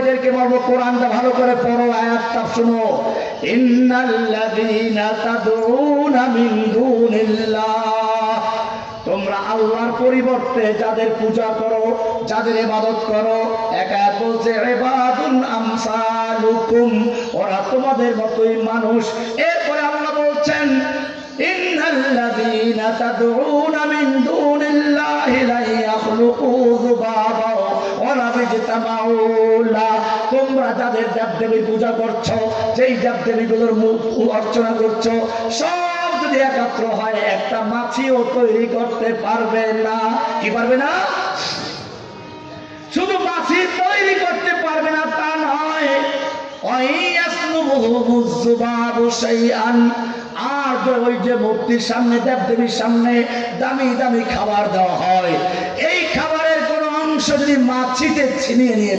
এদেরকে বলবো কোরআনটা ভালো করে পড়ো, আয়াতটা শুনো। ইন্নাল্লাযীনা তাদউনা মিন দুনিল্লাহ, তোমরা আল্লাহর পরিবর্তে যাদের পূজা করো, যাদের ইবাদত করো, একা বলছে ইবাদুন আমসালুকুম, ওরা তোমাদের মতোই মানুষ। এরপরে আল্লাহ বলছেন ইন্নাল্লাযীনা তাদউনা মিন দুনিল্লাহি লা ইয়াখলুকু যুবাবা ওয়ালা বিজতামাউ লাহ, তোমরা যাদের দেবদেবীর পূজা করছো, যেই দেবদেবীগুলোর অর্চনা করছো, সব যদি একাত্র হয় একটা মাছিও তৈরি করতে পারবে না। কি পারবে না? শুধু মাছি তৈরি করতে পারবে না তা নয়, আর ওই যে মূর্তির সামনে, দেবদেবীর সামনে দামি দামি খাবার দেওয়া হয়, এই খাবারের কোন অংশ যদি মাছিতে ছিনিয়ে নিয়ে